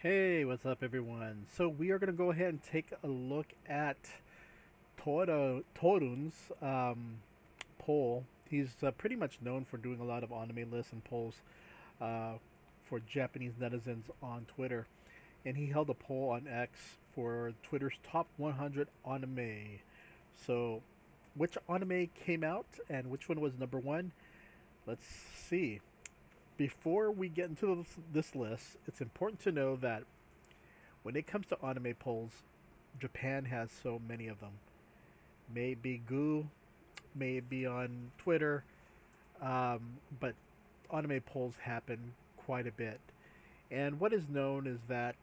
Hey, what's up, everyone? So we are going to go ahead and take a look at Toarun's poll. He's pretty much known for doing a lot of anime lists and polls uh, for Japanese netizens on Twitter. And he held a poll on X for Twitter's top 100 anime. So, which anime came out and which one was number one? Let's see. Before we get into this list, it's important to know that when it comes to anime polls, Japan has so many of them. May it be Goo, may it be on Twitter, but anime polls happen quite a bit. And what is known is that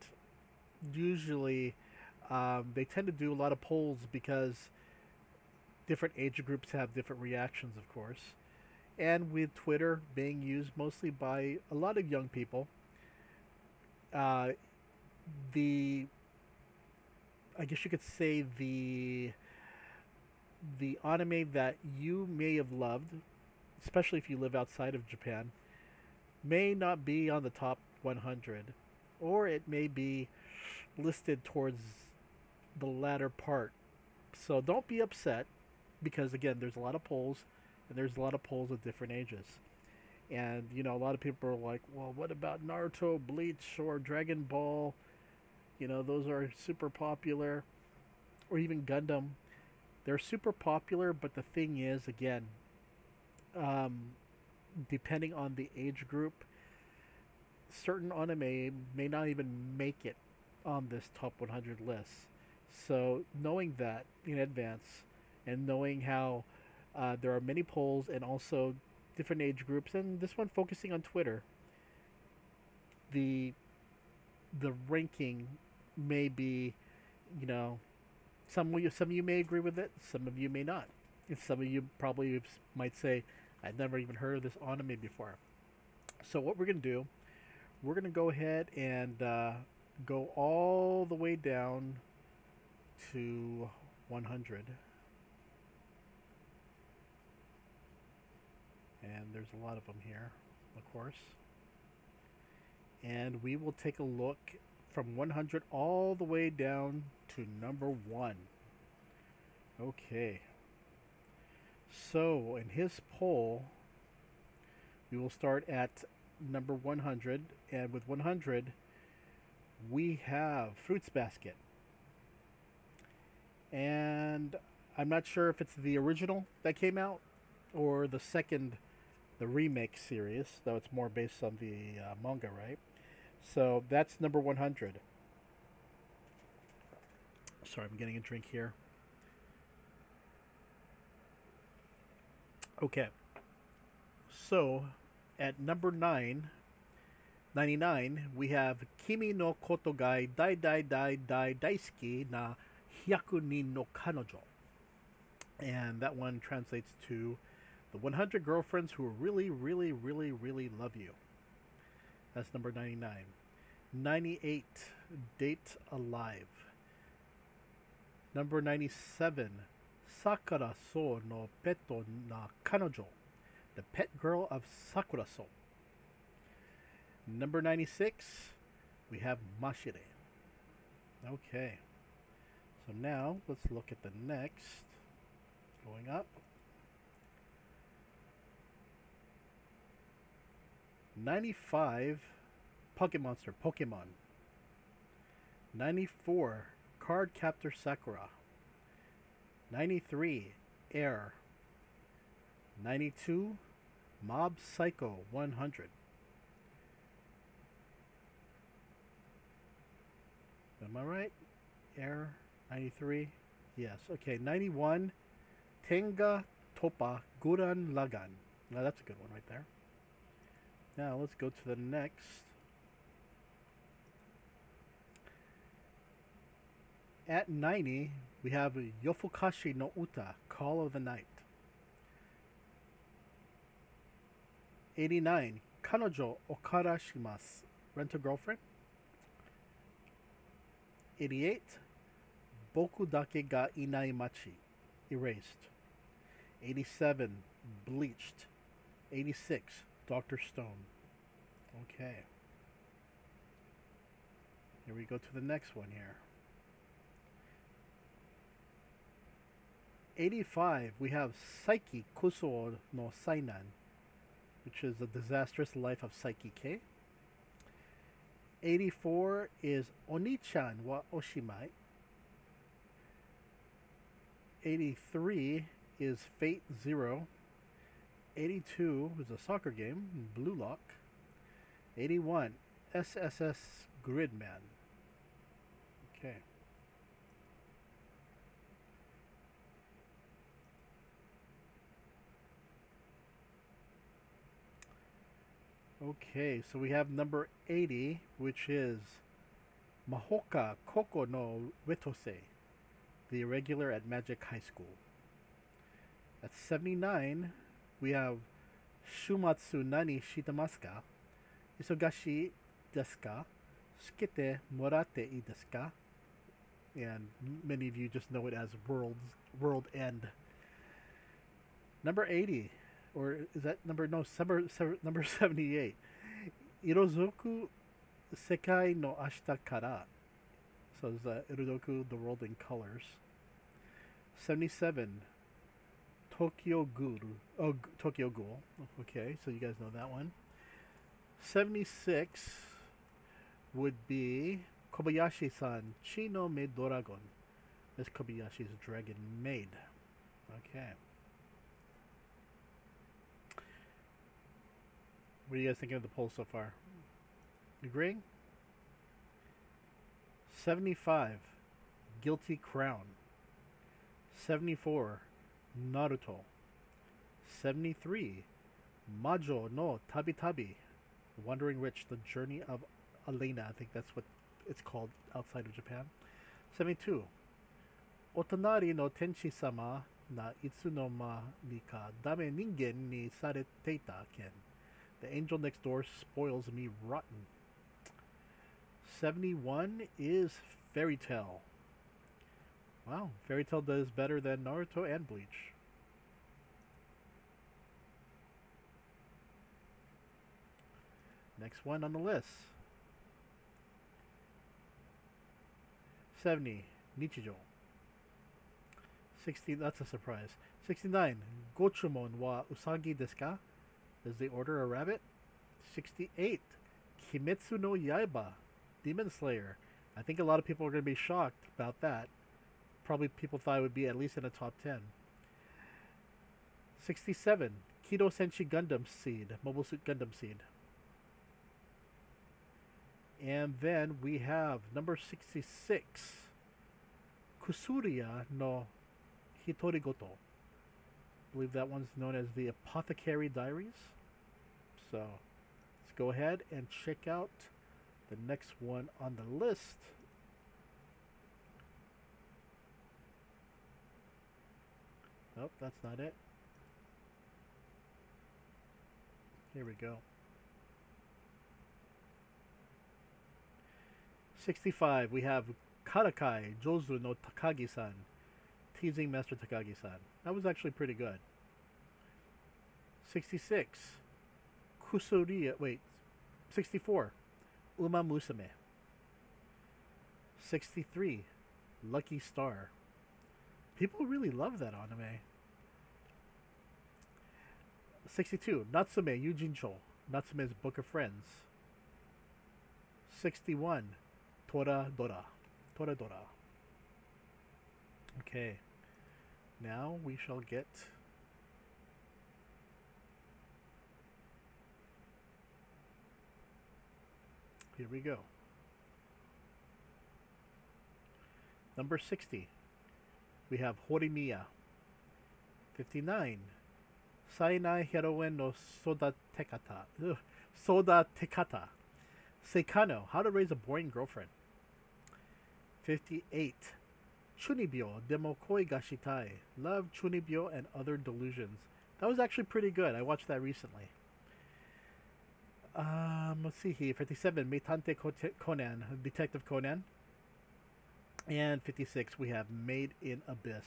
usually they tend to do a lot of polls because different age groups have different reactions, of course. And with Twitter being used mostly by a lot of young people, uh, the I guess you could say the anime that you may have loved, especially if you live outside of Japan, may not be on the top 100, or it may be listed towards the latter part. So don't be upset because again, there's a lot of polls and there's a lot of polls of different ages. And a lot of people are like, "Well, what about Naruto, Bleach, or Dragon Ball? Those are super popular, or even Gundam. They're super popular, but the thing is, again, um, depending on the age group, certain anime may not even make it on this top 100 list. So knowing that in advance and knowing how there are many polls and also different age groups, and this one focusing on Twitter, the the ranking may be, you know, some of you may agree with it, some of you may not. And some of you probably might say, "I've never even heard of this anime before." So what we're gonna do, we're gonna go ahead and go all the way down to 100, and there's a lot of them here, of course. And we will take a look from 100 all the way down to number one. Okay. So in his poll, we will start at number 100, and with 100, we have Fruits Basket. And I'm not sure if it's the original that came out or the second, the remake series, though it's more based on the manga, right? So that's number 100. Sorry, I'm getting a drink here. Okay. So at number 99, we have Kimi no Koto Gai Dai Dai Dai Dai Daisuki na Hyaku Nin no Kanojo. And that one translates to the 100 girlfriends who really, really, really, really love you. That's number 99. 98, Date Alive. Number 97, Sakura So no Peto na Kanojo, the pet girl of Sakura So. Number 96, we have Mashire. Okay. So now let's look at the next. Going up. 95, Pocket Monster Pokemon. 94, Card Captor Sakura. 93, Air. 92, Mob Psycho 100. Am I right? Air 93? Yes. Okay, 91, Tenga Topa Guran Lagan. Now that's a good one right there. Now let's go to the next. At 90, we have Yofukashi no Uta, Call of the Night. 89, Kanojo Okara Shimasu, Rent a Girlfriend. 88, Boku Dake ga Inai Machi, Erased. 87, Bleached. 86, Dr. Stone. Okay. Here we go to the next one here. 85, we have Saiki Kuso no Sainan, which is the disastrous life of Saiki K. 84 is Oni-chan wa Oshimai. 83 is Fate Zero. 82 is a soccer game, Blue Lock. 81, SSS Gridman. Okay. Okay, so we have number 80, which is Mahoka Koko no Wetose, the irregular at Magic High School. At 79, we have Shumatsu Nani Shitemasu ka? Isogashi desu ka? Sukete moratte ii desu ka? And many of you just know it as World End. Number 80, or is that number, no, number 78. Irozoku Sekai no Ashita Kara. So it's Irozoku, the world in colors. 77, Tokyo Ghoul. Oh, Tokyo Ghoul. Okay, so you guys know that one. 76 would be Kobayashi-san Chi no Maid Dragon. That's Kobayashi's Dragon Maid. Okay. What are you guys thinking of the poll so far? Agreeing? 75, Guilty Crown. 74, Naruto. 73, Majo no Tabi Tabi. Wandering Rich, The Journey of Elena. I think that's what it's called outside of Japan. 72, Otonari no Tenshi-sama na Itsunoma ni ka dame ningen ni sareteita ken. The Angel Next Door spoils me rotten. 71 is Fairy Tail. Wow, Fairy Tail does better than Naruto and Bleach. Next one on the list. 70, Nichijou. 60, that's a surprise. 69, Gochumon wa Usagi desu ka? Is the Order a rabbit? 68, Kimetsu no Yaiba, Demon Slayer. I think a lot of people are going to be shocked about that. Probably people thought it would be at least in the top 10. 67, Kido Senshi Gundam Seed, Mobile Suit Gundam Seed. And then we have number 66, Kusuria no Hitorigoto. I believe that one's known as the Apothecary Diaries. So let's go ahead and check out the next one on the list. Nope, that's not it. Here we go. 65, we have Karakai Jozu no Takagi-san, teasing Master Takagi-san. That was actually pretty good. 66, Kusuria, 64, Uma Musume. 63, Lucky Star. People really love that anime. 62, Natsume Yujincho, Natsume's Book of Friends. 61, Toradora. Okay. Now we shall get here we go. Number 60. We have Horimiya. 59. Sainai Heroine no Sodatekata. Sodatekata. Seikano, How to Raise a Boring Girlfriend. 58. Chunibyo Demo Koi ga Shitai. Love, Chunibyo, and Other Delusions. That was actually pretty good. I watched that recently. Let's see here. 57. Meitante Conan. Detective Conan. And 56. We have Made in Abyss.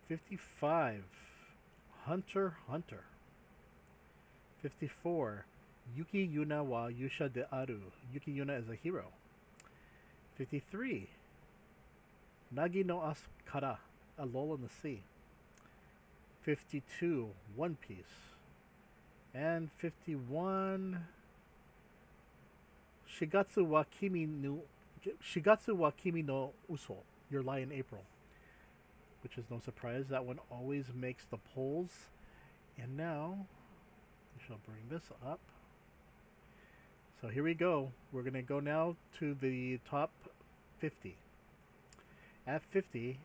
'55. Hunter x Hunter. 54. Yuki Yuna wa Yusha de Aru. Yuki Yuna is a hero. 53. Nagi no Asukara. A lull in the sea. 52. One Piece. And 51. Shigatsu wa Kimi no Uso. Your Lie in April. Which is no surprise. That one always makes the polls. And now, we shall bring this up. So here we go. We're going to go now to the top 50. At 50,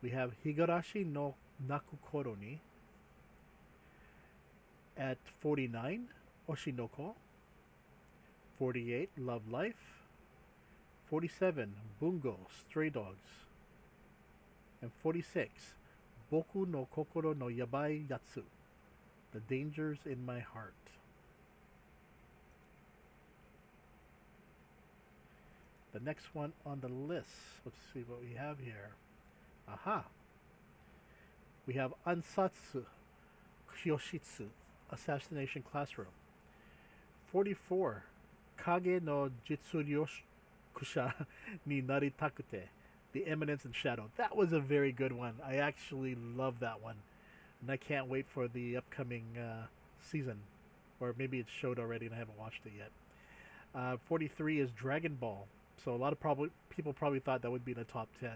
we have Higurashi no Nakukoro ni. At 49, Oshinoko. 48, Love Life. 47, Bungo, Stray Dogs. And 46, Boku no Kokoro no Yabai Yatsu. The Dangers in My Heart. The next one on the list, let's see what we have here. Aha! We have Ansatsu Kyoshitsu, Assassination Classroom. 44, Kage no Jitsuryokusha ni Naritakute, The Eminence in Shadow. That was a very good one. I actually love that one. And I can't wait for the upcoming season. Or maybe it's showed already and I haven't watched it yet. 43 is Dragon Ball. So a lot of people probably thought that would be in the top 10.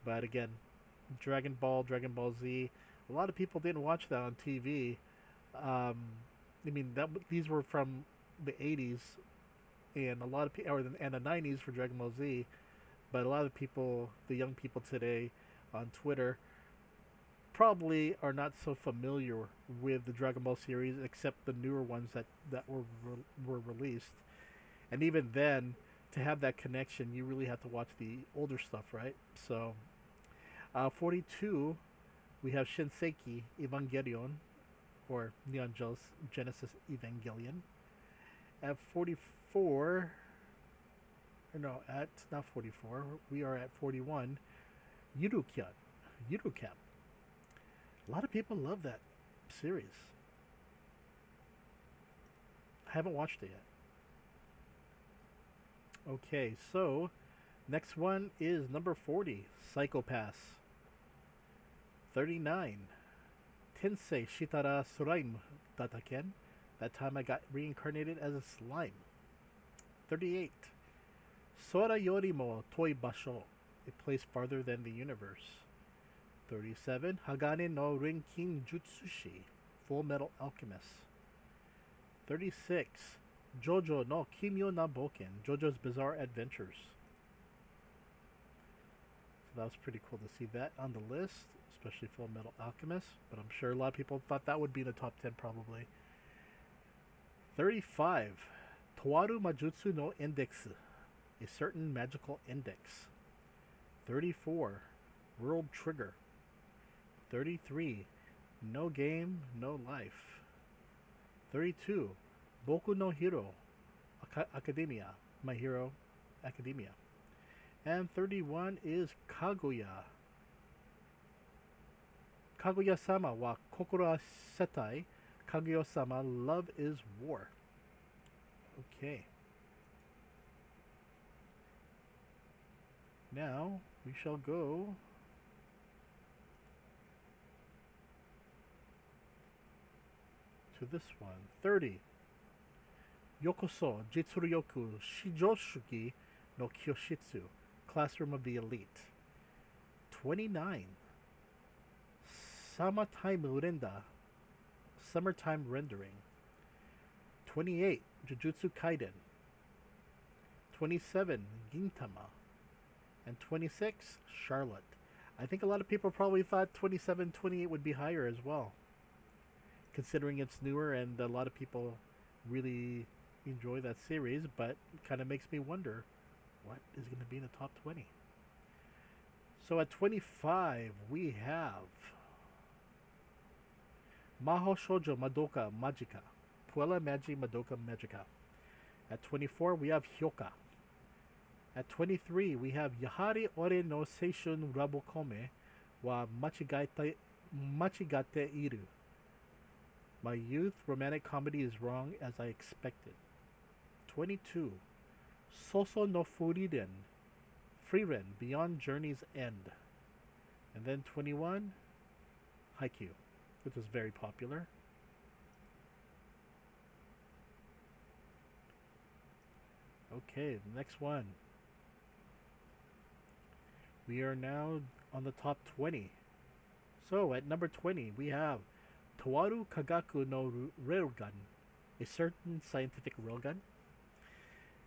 But again, Dragon Ball, Dragon Ball Z. A lot of people didn't watch that on TV. I mean, these were from the 80s. And a lot of people, and the 90s for Dragon Ball Z. But a lot of people, the young people today on Twitter, probably are not so familiar with the Dragon Ball series, except the newer ones that were released. And even then, to have that connection, you really have to watch the older stuff, right? So, 42, we have Shinseki Evangelion, or Neon Genesis Evangelion. At 44, no, at not 44, we are at 41, Yurukyan. A lot of people love that series. I haven't watched it yet. Okay, so next one is number 40, Psychopass. 39, Tensei Shitara Slime Dataken. That time I got reincarnated as a slime. 38, Sora Yorimo Toi Basho. A place farther than the universe. 37, Hagane no Renkin Jutsushi. Full Metal Alchemist. 36, Jojo no Kimyo na Boken, JoJo's Bizarre Adventures. So that was pretty cool to see that on the list, especially Full Metal Alchemist, but I'm sure a lot of people thought that would be in the top 10 probably. 35, Toarun Majutsu no Index, a certain magical index. 34, World Trigger. 33, No Game, No Life. 32, Boku no Hero Academia, My Hero Academia. And 31 is Kaguya. Kaguya-sama wa Kokoro Setai. Kaguya-sama, Love is War. Okay. Now we shall go to this one. 30. Yokoso Jitsuryoku Shijoshuki no Kyoshitsu, Classroom of the Elite. 29. Summertime Rendering. 28. Jujutsu Kaiden. 27. Gintama. And 26. Charlotte. I think a lot of people probably thought 27, 28 would be higher as well, considering it's newer and a lot of people really enjoy that series, but it kind of makes me wonder what is going to be in the top 20. So at 25 we have Maho Shoujo Madoka Magica, Puella Magi Madoka Magica. At 24 we have Hyoka. At 23 we have Yahari Ore no Seishun Rabokome wa Machigate Iru. My youth romantic comedy is wrong as I expected. 22. Soso no Furiren. Frieren, Beyond Journey's End. And then 21, Haikyuu, which was very popular. Okay, the next one. We are now on the top 20. So at number 20, we have Toaru Kagaku no Railgun, a certain scientific railgun.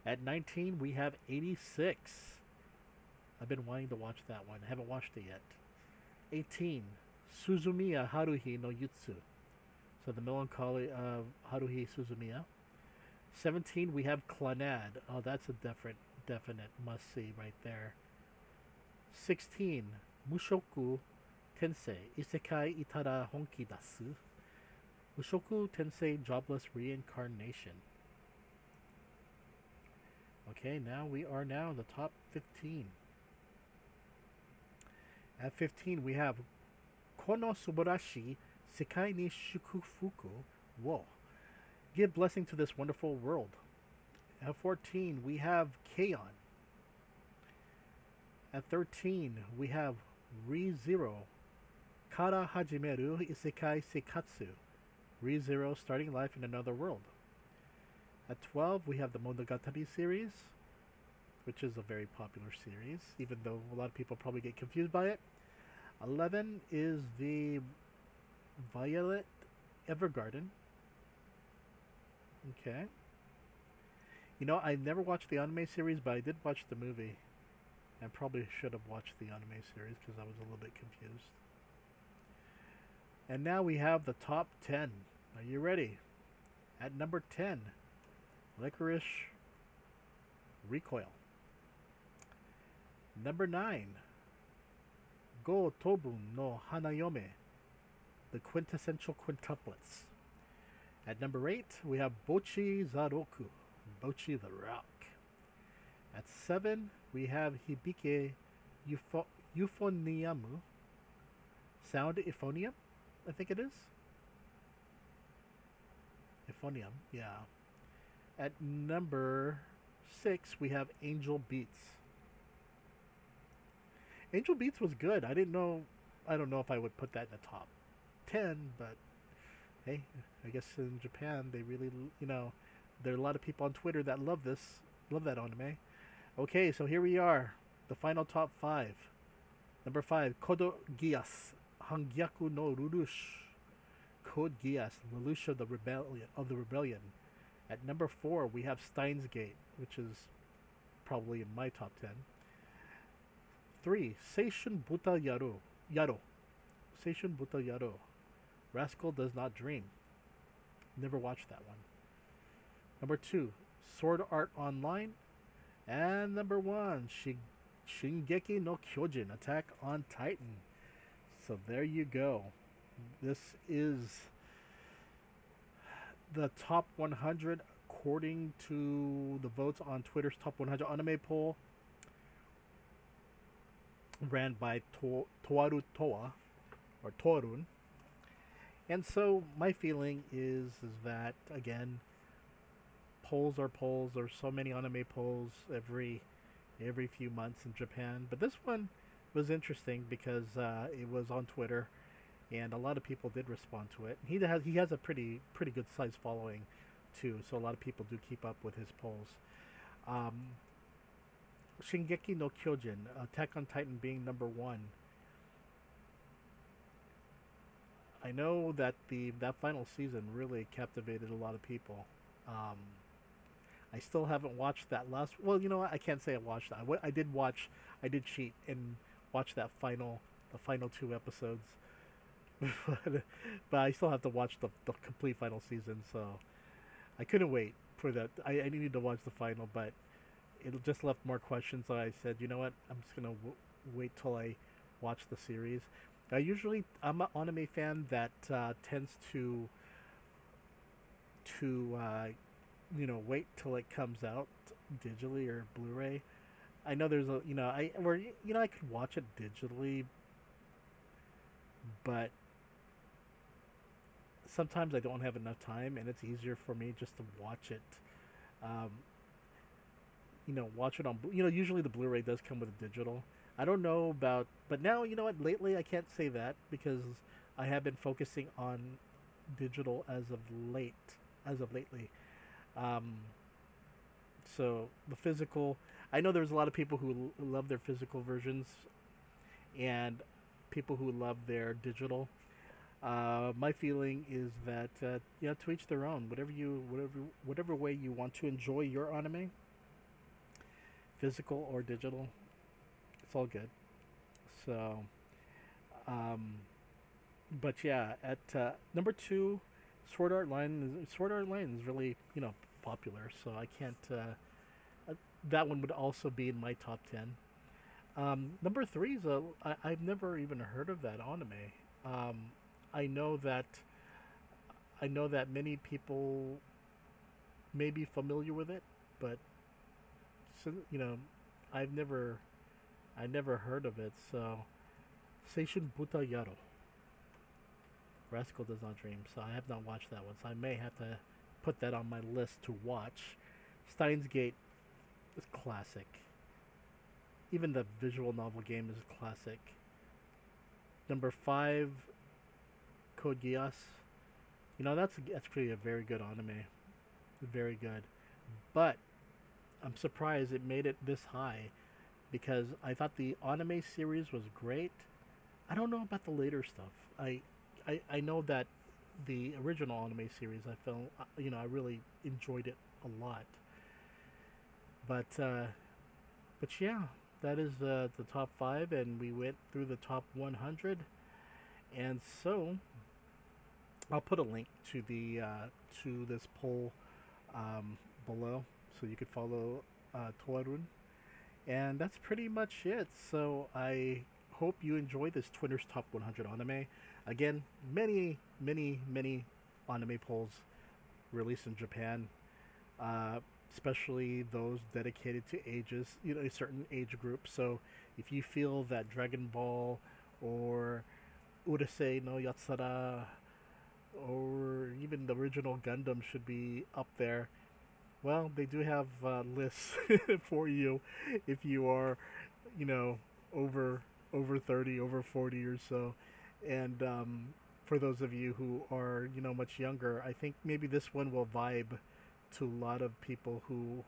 At 19, we have 86. I've been wanting to watch that one. I haven't watched it yet. 18, Suzumiya Haruhi no Yutsu. So the melancholy of Haruhi Suzumiya. 17, we have Clannad. Oh, that's a definite must-see right there. 16, Mushoku Tensei Isekai Itara Honki Dasu. Mushoku Tensei Jobless Reincarnation. Okay, now we are now in the top 15. At 15, we have Kono Subarashi Sekai ni Shukufuku wo. Give blessing to this wonderful world. At 14, we have Keion. At 13, we have ReZero Kara Hajimeru Isekai Seikatsu. ReZero, starting life in another world. At 12, we have the Monogatari series, which is a very popular series, even though a lot of people probably get confused by it. 11 is the Violet Evergarden. Okay. You know, I never watched the anime series, but I did watch the movie. I probably should have watched the anime series because I was a little bit confused. And now we have the top 10. Are you ready? At number 10, Licorice Recoil. Number 9, Go Tobun no Hanayome, the quintessential quintuplets. At number 8, we have Bochi Zaroku, Bochi the Rock. At 7, we have Hibike Euphonium, Sound Euphonium, I think it is. Euphonium, yeah. At number 6, we have Angel Beats. Angel Beats was good. I don't know if I would put that in the top 10, but hey, I guess in Japan they really, there are a lot of people on Twitter that love that anime. Okay, so here we are, the final top 5. Number 5, Kodo Geass, Hangyaku no Lelouch. Code Geass, Lelouch of the Rebellion. At number 4, we have Steins Gate, which is probably in my top 10. 3, Seishun Buta Yaro. Seishun Buta Yaro. Rascal Does Not Dream. Never watched that one. Number 2, Sword Art Online. And number 1, Shingeki no Kyojin, Attack on Titan. So there you go. This is the top 100 according to the votes on Twitter's top 100 anime poll, ran by Toarun or Toarun. And so my feeling is that, again, polls are polls. There's so many anime polls every few months in Japan, but this one was interesting because it was on Twitter, and a lot of people did respond to it. He has a pretty good sized following too, so a lot of people do keep up with his polls. Shingeki no Kyojin, Attack on Titan being number 1. I know that that final season really captivated a lot of people. I still haven't watched that last. Well, you know what? I can't say I watched that. I did cheat and watch the final 2 episodes. but I still have to watch the complete final season, so I couldn't wait for that. I needed to watch the final, but it just left more questions. So I said, you know what? I'm just gonna wait till I watch the series. I'm an anime fan that tends to wait till it comes out digitally or Blu-ray. I know there's I could watch it digitally, but sometimes I don't have enough time, and it's easier for me just to watch it. Um, watch it on. Usually the Blu-ray does come with a digital. I don't know about, but now you know what? Lately, I can't say that because I have been focusing on digital as of lately. Um, so the physical, I know there's a lot of people who love their physical versions and people who love their digital. My feeling is that to each their own. Whatever way you want to enjoy your anime, physical or digital, it's all good. So, um, but yeah, at number two, Sword Art Line is really popular. So I can't. That one would also be in my top 10. Number three is I've never even heard of that anime. Um, I know that I know that many people may be familiar with it, but you know, I've never I never heard of it. So Seishun Buta Yaro, Rascal Does Not Dream. So I have not watched that one. So I may have to put that on my list to watch. Steins Gate is classic. Even the visual novel game is classic. Number five, Code Geass. That's actually a very good anime. Very good. But I'm surprised it made it this high because I thought the anime series was great. I don't know about the later stuff. I know that the original anime series I felt I really enjoyed it a lot. But yeah, that is the top five, and we went through the top 100. And so I'll put a link to this poll below, so you could follow Toarun. And that's pretty much it. So I hope you enjoy this Twitter's Top 100 Anime. Again, many anime polls released in Japan, especially those dedicated to ages, a certain age group. So if you feel that Dragon Ball or Urusei no Yatsura or even the original Gundam should be up there, well, they do have lists for you if you are, you know, over over 30, over 40 or so. And for those of you who are, much younger, I think maybe this one will vibe to a lot of people who,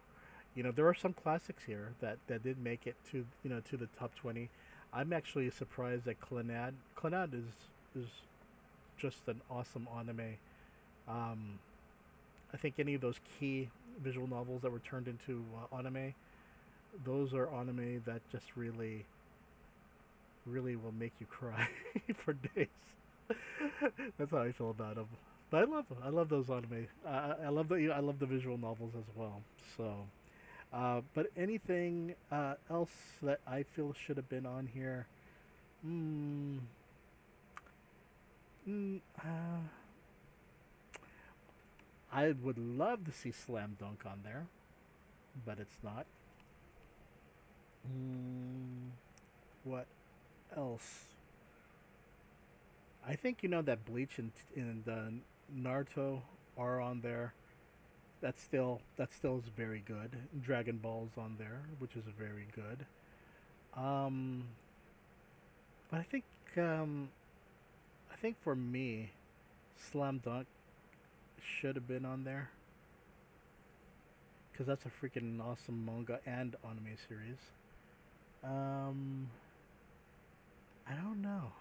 there are some classics here that did make it to the top 20. I'm actually surprised that Clannad. Clannad is just an awesome anime. Um, I think any of those key visual novels that were turned into anime, those are anime that just really, really will make you cry for days. That's how I feel about them. But I love those anime. I love the visual novels as well. So, but anything else that I feel should have been on here? Mm, mm, I would love to see Slam Dunk on there, but it's not. Mm, what else? I think that Bleach and Naruto are on there. That still is very good. Dragon Ball's on there, which is very good. Um, but um, I think for me, Slam Dunk should have been on there because that's a freaking awesome manga and anime series. Um, I don't know.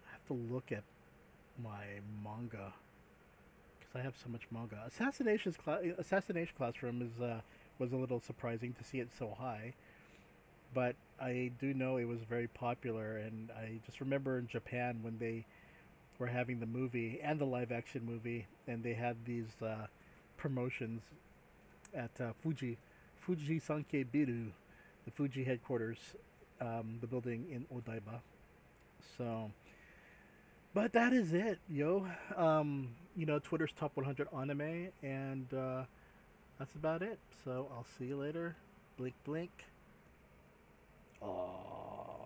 I have to look at my manga because I have so much manga. Assassination Classroom is was a little surprising to see it so high, but I do know it was very popular, and I just remember in Japan when they were having the movie and the live action movie, and they had these promotions at Fuji Sankei Biru, the Fuji headquarters, the building in Odaiba. So, but that is it, yo. Twitter's top 100 anime, and that's about it. So I'll see you later. Blink, blink. Aww.